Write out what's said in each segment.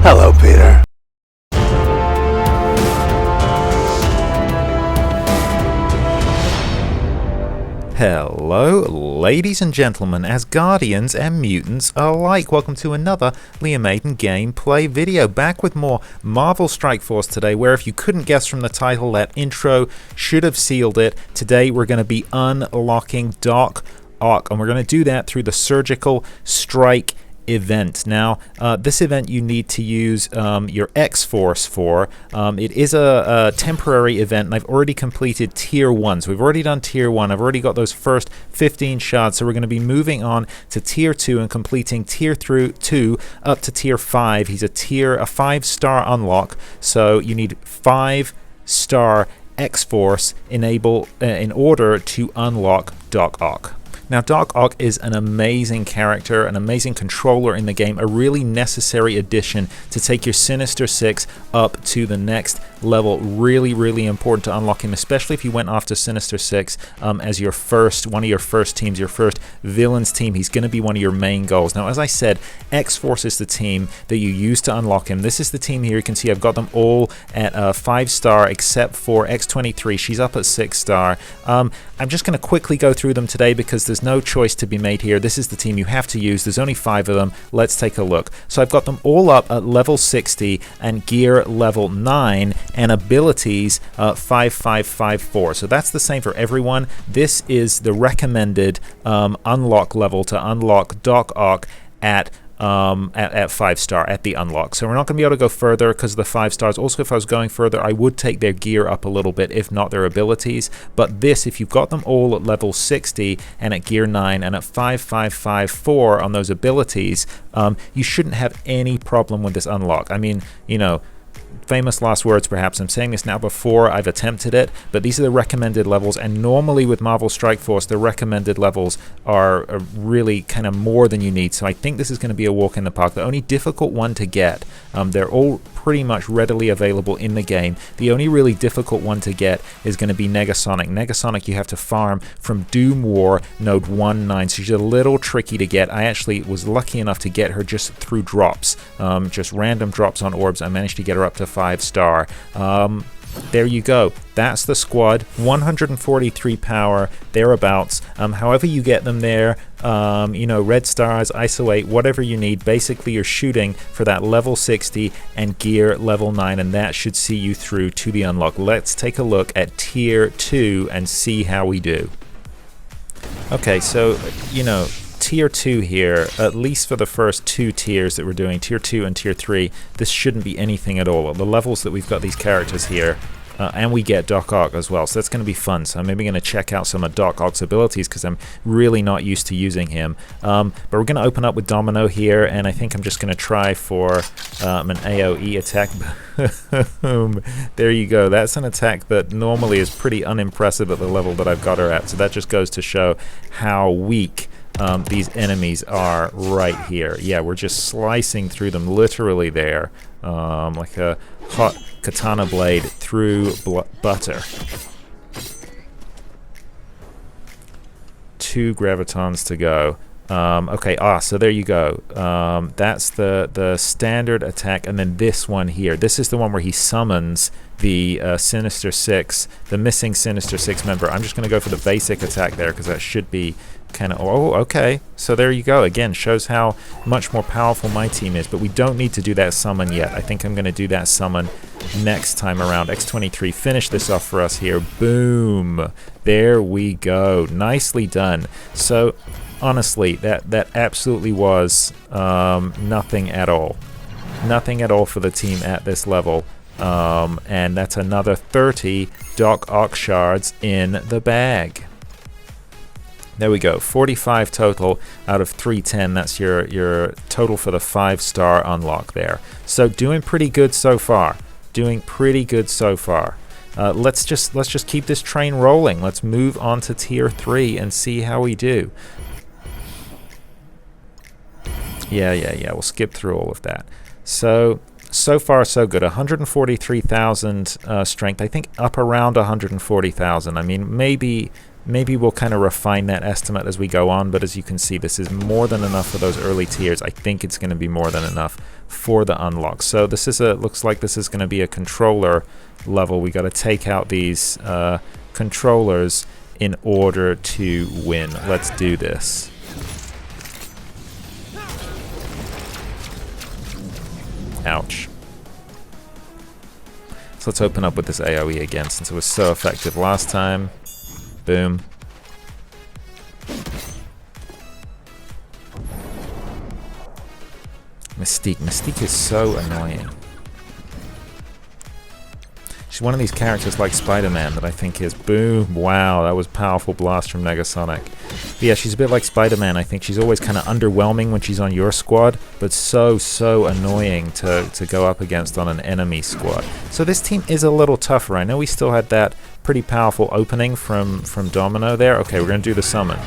Hello, Peter. Hello, ladies and gentlemen, Asgardians and mutants alike. Welcome to another Liam Maiden gameplay video. Back with more Marvel Strike Force today, where if you couldn't guess from the title, that intro should have sealed it. Today we're going to be unlocking Doc Ock, and we're going to do that through the Surgical S.T.R.I.K.E event. Now, this event you need to use your X-Force for. It is a temporary event, and I've already completed Tier 1. So we've already done Tier 1. I've already got those first 15 shards, so we're going to be moving on to Tier 2 and completing Tier 2 up to Tier 5. He's a 5-star unlock, so you need 5-star X-Force in order to unlock Doc Ock. Now, Doc Ock is an amazing character, an amazing controller in the game, a really necessary addition to take your Sinister Six up to the next level. Really, really important to unlock him, especially if you went after Sinister Six as one of your first teams, your first villains team. He's going to be one of your main goals. Now, as I said, X-Force is the team that you use to unlock him. This is the team here. You can see I've got them all at 5-star except for X23. She's up at 6-star. I'm just going to quickly go through them today because there's no choice to be made here. This is the team you have to use. There's only 5 of them. Let's take a look. So I've got them all up at level 60 and gear level 9 and abilities 5554. So that's the same for everyone. This is the recommended unlock level to unlock Doc Ock at 5-star at the unlock. So we're not going to be able to go further because of the 5 stars. Also, if I was going further, I would take their gear up a little bit, if not their abilities. But this, if you've got them all at level 60 and at gear 9 and at 5554 on those abilities, you shouldn't have any problem with this unlock. I mean, you know, famous last words perhaps. I'm saying this now before I've attempted it, but these are the recommended levels, and normally with Marvel Strike Force the recommended levels are really kind of more than you need. So I think this is going to be a walk in the park. The only difficult one to get, they're all pretty much readily available in the game. The only really difficult one to get is going to be Negasonic. Negasonic you have to farm from Doom War node 19, so she's a little tricky to get. I actually was lucky enough to get her just through drops, just random drops on orbs. I managed to get her up to 5-star. There you go. That's the squad. 143 power, thereabouts. However you get them there, you know, red stars, ISO 8, whatever you need. Basically, you're shooting for that level 60 and gear level 9, and that should see you through to the unlock. Let's take a look at Tier 2 and see how we do. Okay, so, you know, Tier 2 here, at least for the first 2 tiers that we're doing, Tier 2 and Tier 3, this shouldn't be anything at all. At the levels that we've got these characters here, and we get Doc Ock as well, so that's going to be fun. So I'm maybe going to check out some of Doc Ock's abilities because I'm really not used to using him. But we're going to open up with Domino here, and I think I'm just going to try for an AoE attack. Boom. There you go. That's an attack that normally is pretty unimpressive at the level that I've got her at, so that just goes to show how weak these enemies are right here. Yeah, we're just slicing through them literally there, like a hot katana blade through butter. 2 gravitons to go. Okay, so there you go. That's the standard attack, and then this one here. This is the one where he summons the Sinister Six, the missing Sinister Six member. I'm just going to go for the basic attack there because that should be kind of... Oh, okay. So there you go. Again, shows how much more powerful my team is, but we don't need to do that summon yet. I think I'm going to do that summon next time around. X23, finish this off for us here. Boom. There we go. Nicely done. So... honestly, that absolutely was nothing at all. Nothing at all for the team at this level. And that's another 30 Doc Ock shards in the bag. There we go, 45 total out of 310. That's your total for the 5-star unlock there. So doing pretty good so far. Doing pretty good so far. Let's just keep this train rolling. Let's move on to Tier 3 and see how we do. Yeah. We'll skip through all of that. So far so good. 143,000 strength. I think up around 140,000. I mean, maybe Maybe we'll kind of refine that estimate as we go on, but as you can see, this is more than enough for those early tiers. I think it's going to be more than enough for the unlock. So this is looks like this is going to be a controller level. We got to take out these controllers in order to win. Let's do this. Ouch. So let's open up with this AoE again, since it was so effective last time. Boom. Mystique. Mystique is so annoying. She's one of these characters like Spider-Man that I think is boom. Wow, that was powerful blast from Negasonic. But yeah, she's a bit like Spider-Man. I think she's always kind of underwhelming when she's on your squad, but so annoying to go up against on an enemy squad. So this team is a little tougher. I know we still had that pretty powerful opening from Domino there. Okay, we're going to do the summon.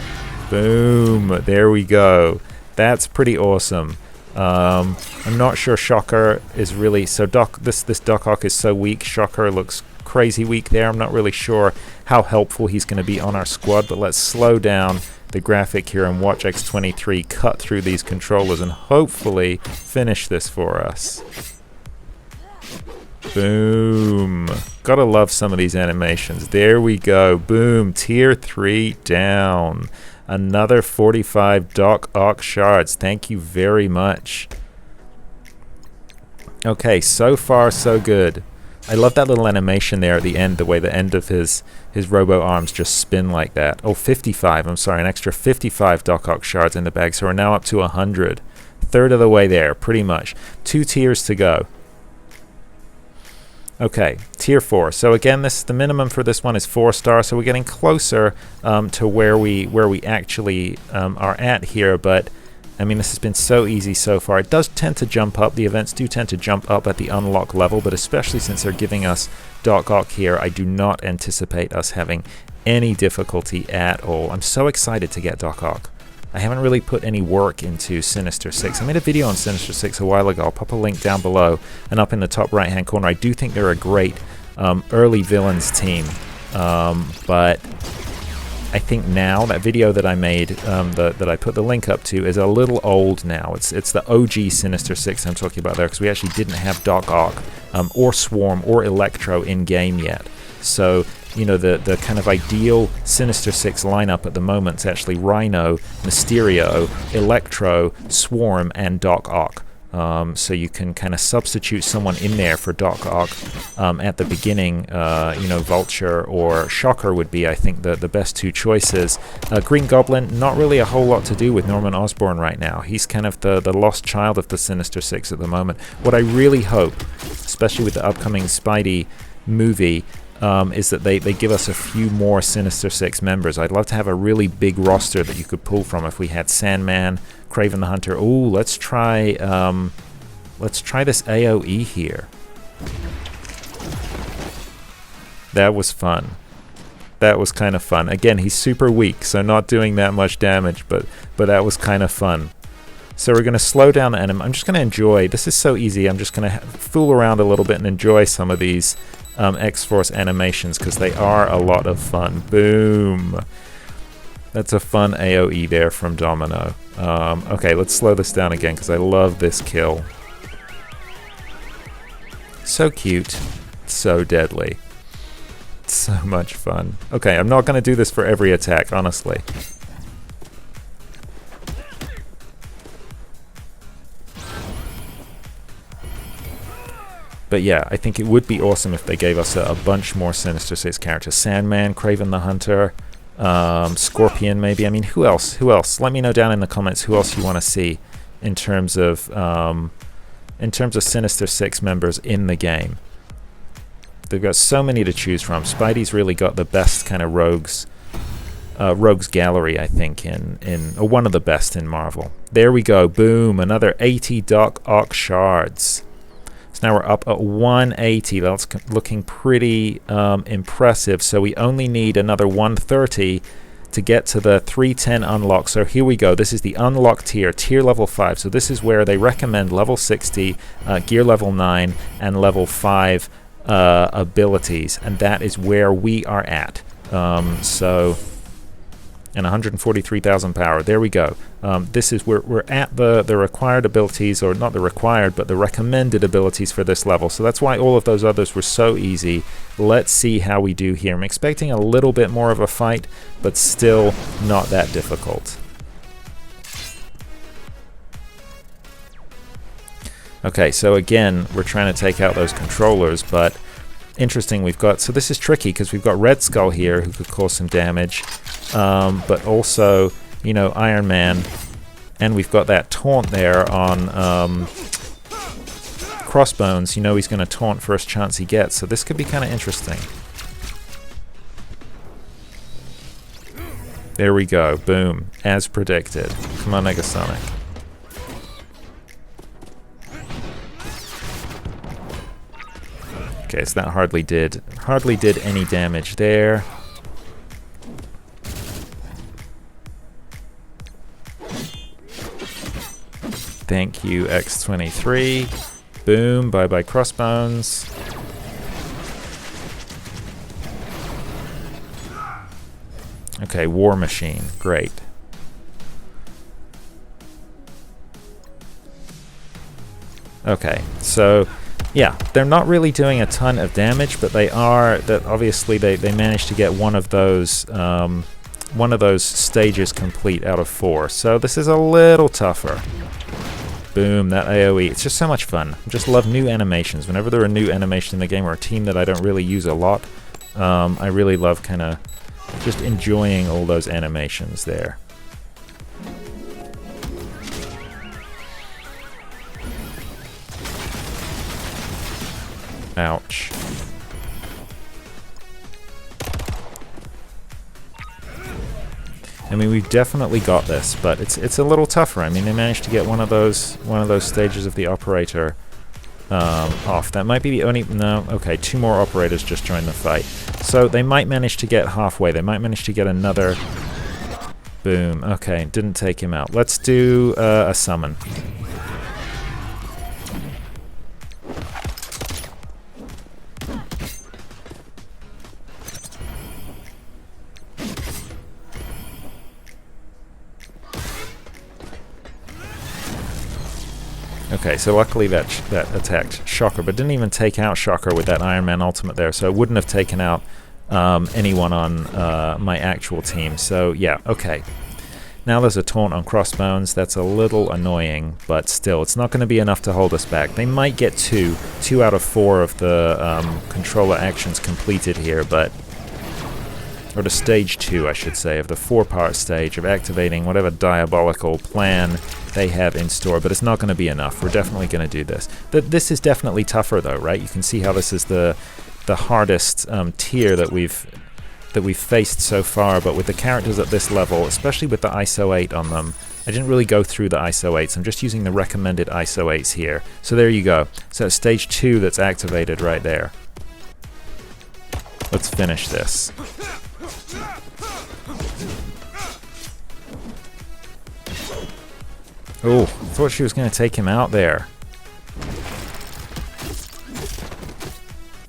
Boom. There we go. That's pretty awesome. I'm not sure Shocker is really so this Doc Ock is so weak. Shocker looks crazy weak there. I'm not really sure how helpful he's going to be on our squad, but let's slow down the graphic here and watch X23 cut through these controllers and hopefully finish this for us. Boom. Gotta love some of these animations. There we go. Boom. Tier 3 down. Another 45 Doc Ock shards. Thank you very much. Okay, so far so good. I love that little animation there at the end, the way the end of his robo arms just spin like that. Oh, 55, I'm sorry, an extra 55 Doc Ock shards in the bag, so we're now up to 100. Third of the way there, pretty much. 2 tiers to go. Okay, tier 4. So again, the minimum for this one is 4-star, so we're getting closer to where we actually are at here. But I mean, this has been so easy so far. It does tend to jump up. The events do tend to jump up at the unlock level, but especially since they're giving us Doc Ock here, I do not anticipate us having any difficulty at all. I'm so excited to get Doc Ock. I haven't really put any work into Sinister Six. I made a video on Sinister Six a while ago. I'll pop a link down below and up in the top right hand corner. I do think they're a great early villains team, but I think now that video that I made, that I put the link up to, is a little old now. It's the OG Sinister Six I'm talking about there, because we actually didn't have Doc Ock or Swarm or Electro in game yet. So you know, the kind of ideal Sinister Six lineup at the moment is actually Rhino, Mysterio, Electro, Swarm, and Doc Ock. So you can kind of substitute someone in there for Doc Ock at the beginning. You know, Vulture or Shocker would be, I think, the best 2 choices. Green Goblin, not really a whole lot to do with Norman Osborn right now. He's kind of the lost child of the Sinister Six at the moment. What I really hope, especially with the upcoming Spidey movie, is that they give us a few more Sinister Six members. I'd love to have a really big roster that you could pull from if we had Sandman, Kraven the Hunter. Ooh, let's try this AoE here. That was fun. That was kind of fun. Again, he's super weak, so not doing that much damage, but that was kind of fun. So we're going to slow down the enemy. I'm just going to enjoy. This is so easy. I'm just going to fool around a little bit and enjoy some of these X-Force animations, because they are a lot of fun. Boom. That's a fun AoE there from Domino. Okay, let's slow this down again, because I love this kill. So cute. So deadly. So much fun. Okay, I'm not going to do this for every attack, honestly. But yeah, I think it would be awesome if they gave us a bunch more Sinister Six characters. Sandman, Kraven the Hunter, Scorpion maybe. I mean, who else? Who else? Let me know down in the comments who else you want to see in terms of Sinister Six members in the game. They've got so many to choose from. Spidey's really got the best kind of rogues gallery, I think, or one of the best in Marvel. There we go. Boom, another 80 Doc Ock shards. So now we're up at 180. That's looking pretty impressive. So we only need another 130 to get to the 310 unlock. So here we go. This is the unlock tier level 5. So this is where they recommend level 60, gear level 9, and level 5 abilities. And that is where we are at. So and 143,000 power. There we go. This is we're at the required abilities, or not the required, but the recommended abilities for this level. So that's why all of those others were so easy. Let's see how we do here. I'm expecting a little bit more of a fight, but still not that difficult. Okay, so again, we're trying to take out those controllers, but interesting, we've got, so this is tricky because we've got Red Skull here who could cause some damage, but also, you know, Iron Man, and we've got that taunt there on Crossbones. You know he's going to taunt first chance he gets, so this could be kind of interesting. There we go, boom, as predicted. Come on, Negasonic. Okay, so that hardly did any damage there. Thank you, X23. Boom, bye-bye Crossbones. Okay, War Machine, great. Okay, so yeah, they're not really doing a ton of damage, but they are, that obviously they managed to get one of those stages complete out of 4. So this is a little tougher. Boom, that AoE. It's just so much fun. I just love new animations. Whenever there are new animation in the game or a team that I don't really use a lot, I really love kind of just enjoying all those animations there. Ouch. I mean, we've definitely got this, but it's a little tougher. I mean, they managed to get one of those stages of the operator off. That might be the only, no, okay, 2 more operators just joined the fight. So they might manage to get halfway. They might manage to get another. Boom. Okay, didn't take him out. Let's do a summon. Okay, so luckily that attacked Shocker, but didn't even take out Shocker with that Iron Man ultimate there, so it wouldn't have taken out anyone on my actual team. So yeah, okay. Now there's a taunt on Crossbones. That's a little annoying, but still, it's not going to be enough to hold us back. They might get 2 out of 4 of the controller actions completed here, but, or the stage 2, I should say, of the 4-part stage of activating whatever diabolical plan they have in store, but it's not going to be enough. We're definitely going to do this. This is definitely tougher, though, right? You can see how this is the hardest tier that we've faced so far, but with the characters at this level, especially with the ISO 8 on them, I didn't really go through the ISO 8s. I'm just using the recommended ISO 8s here. So there you go. So it's stage 2 that's activated right there. Let's finish this. Oh, I thought she was going to take him out there.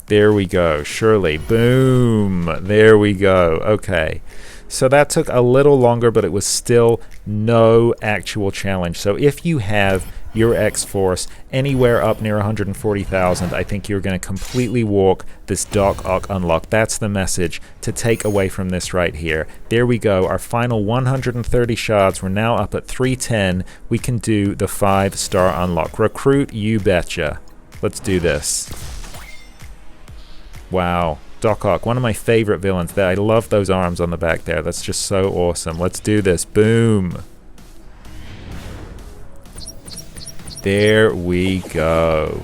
There we go, Shirley. Boom. There we go. Okay. So that took a little longer, but it was still no actual challenge. So if you have your X-Force anywhere up near 140,000, I think you're going to completely walk this Doc Ock unlock. That's the message to take away from this right here. There we go. Our final 130 shards. We're now up at 310. We can do the 5-star unlock. Recruit, you betcha. Let's do this. Wow. Doc Ock, one of my favorite villains there. I love those arms on the back there. That's just so awesome. Let's do this. Boom. There we go.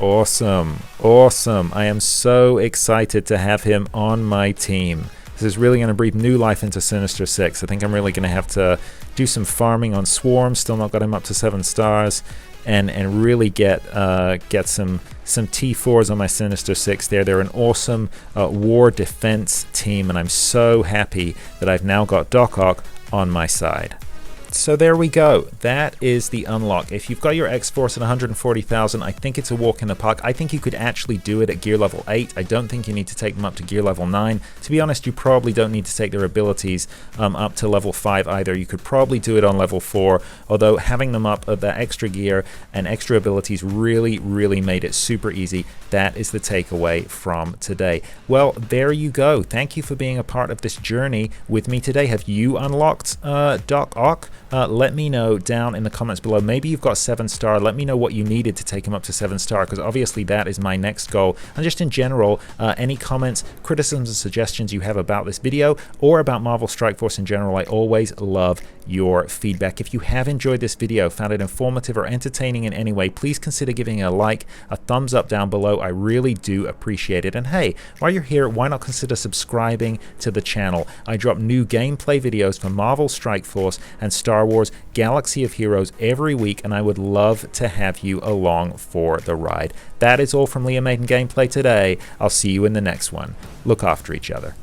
Awesome. Awesome. I am so excited to have him on my team. This is really going to breathe new life into Sinister Six. I think I'm really going to have to do some farming on Swarm. Still not got him up to 7 stars. And really get some T4s on my Sinister Six there. They're an awesome war defense team, and I'm so happy that I've now got Doc Ock on my side. So there we go. That is the unlock. If you've got your X-Force at 140,000, I think it's a walk in the park. I think you could actually do it at gear level 8. I don't think you need to take them up to gear level 9. To be honest, you probably don't need to take their abilities up to level 5 either. You could probably do it on level 4, although having them up at that extra gear and extra abilities really made it super easy. That is the takeaway from today. Well, there you go. Thank you for being a part of this journey with me today. Have you unlocked Doc Ock? Let me know down in the comments below. Maybe you've got 7-star. Let me know what you needed to take him up to 7-star, because obviously that is my next goal. And just in general, any comments, criticisms, and suggestions you have about this video or about Marvel Strike Force in general, I always love your feedback. If you have enjoyed this video, found it informative or entertaining in any way, please consider giving it a like, a thumbs up down below. I really do appreciate it. And hey, while you're here, why not consider subscribing to the channel? I drop new gameplay videos for Marvel Strike Force and Star Wars Galaxy of Heroes every week, and I would love to have you along for the ride. That is all from Liam Maiden Gameplay today. I'll see you in the next one. Look after each other.